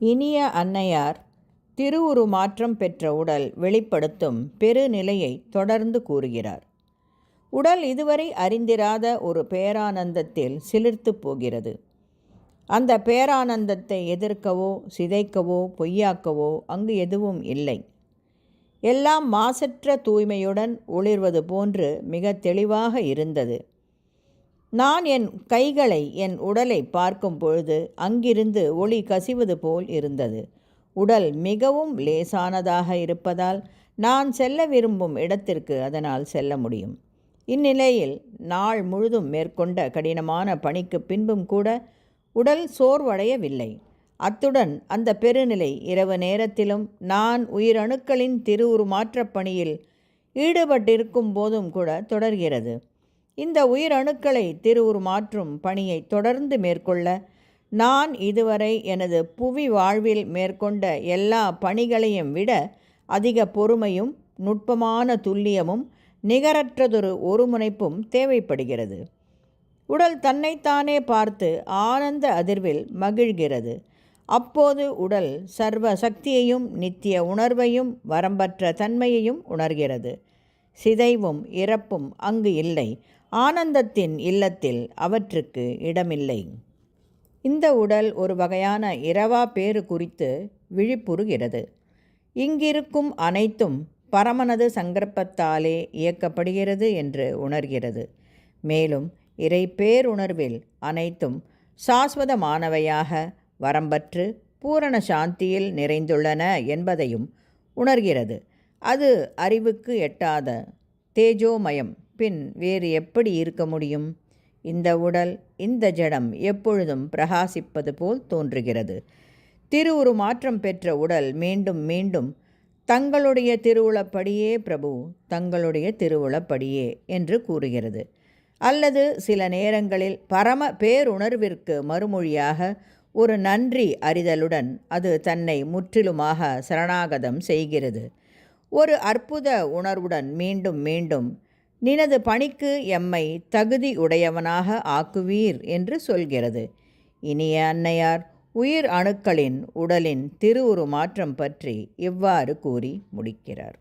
இனிய அன்னையார் திருவுருமாற்றம் பெற்ற உடல் வெளிப்படுத்தும் பெருநிலையை தொடர்ந்து கூறுகிறார். உடல் இதுவரை அறிந்திராத ஒரு பேரானந்தத்தில் சிலிர்த்து போகிறது. அந்த பேரானந்தத்தை எதிர்க்கவோ சிதைக்கவோ பொய்யாக்கவோ அங்கு எதுவும் இல்லை. எல்லாம் மாசற்ற தூய்மையுடன் ஒளிர்வது போன்று மிக தெளிவாக இருந்தது. நான் என் கைகளை என் உடலை பார்க்கும் பொழுது அங்கிருந்து ஒளி கசிவது போல் இருந்தது. உடல் மிகவும் லேசானதாக இருப்பதால் நான் செல்ல விரும்பும் இடத்திற்கு அதனால் செல்ல முடியும். இந்நிலையில் நாள் முழுதும் மேற்கொண்ட கடினமான பணிக்கு பின்பும் கூட உடல் சோர்வடையவில்லை. அத்துடன் அந்த பெருநிலை இரவு நேரத்திலும் நான் உயிரணுக்களின் திருவுருமாற்றப் பணியில் ஈடுபட்டிருக்கும் போதும் கூட தொடர்கிறது. இந்த உயிரணுக்களை திருவுருமாற்றும் பணியை தொடர்ந்து மேற்கொள்ள நான் இதுவரை எனது புவி வாழ்வில் மேற்கொண்ட எல்லா பணிகளையும் விட அதிக பொறுமையும் நுட்பமான துல்லியமும் நிகரற்றதொரு ஒருமுனைப்பும் தேவைப்படுகிறது. உடல் தன்னைத்தானே பார்த்து ஆனந்த அதிர்வில் மகிழ்கிறது. அப்போது உடல் சர்வ சக்தியையும் நித்திய உணர்வையும் வரம்பற்ற தன்மையையும் உணர்கிறது. சிதைவும் இறப்பும் அங்கு இல்லை. ஆனந்தத்தின் இல்லத்தில் அவற்றுக்கு இடமில்லை. இந்த உடல் ஒரு வகையான இரவா பேறு குறித்து விழிப்புறுகிறது. இங்கிருக்கும் அனைத்தும் பரமனது சங்கற்பத்தாலே இயக்கப்படுகிறது என்று உணர்கிறது. மேலும் இறை பேருணர்வில் அனைத்தும் சாஸ்வதமானவையாக வரம்பற்று பூரண சாந்தியில் நிறைந்துள்ளன என்பதையும் உணர்கிறது. அது அறிவுக்கு எட்டாத தேஜோமயம். பின் வேறு எப்படி இருக்க முடியும்? இந்த உடல், இந்த ஜடம் எப்பொழுதும் பிரகாசிப்பது போல் தோன்றுகிறது. திருவுருமாற்றம் பெற்ற உடல் மீண்டும் மீண்டும் தங்களுடைய திருவுளப்படியே பிரபு, தங்களுடைய திருவுளப்படியே என்று கூறுகிறது. அல்லது சில நேரங்களில் பரம பேருணர்விற்கு மறுமொழியாக ஒரு நன்றி அறிதலுடன் அது தன்னை முற்றிலுமாக சரணாகதம் செய்கிறது. ஒரு அற்புத உணர்வுடன் மீண்டும் மீண்டும் நினது பணிக்கு எம்மை தகுதி உடையவனாக ஆக்குவீர் என்று சொல்கிறது. இனிய அன்னையார் உயிர் அணுக்களின் உடலின் திருவுருமாற்றம் பற்றி இவ்வாறு கூறி முடிக்கிறார்.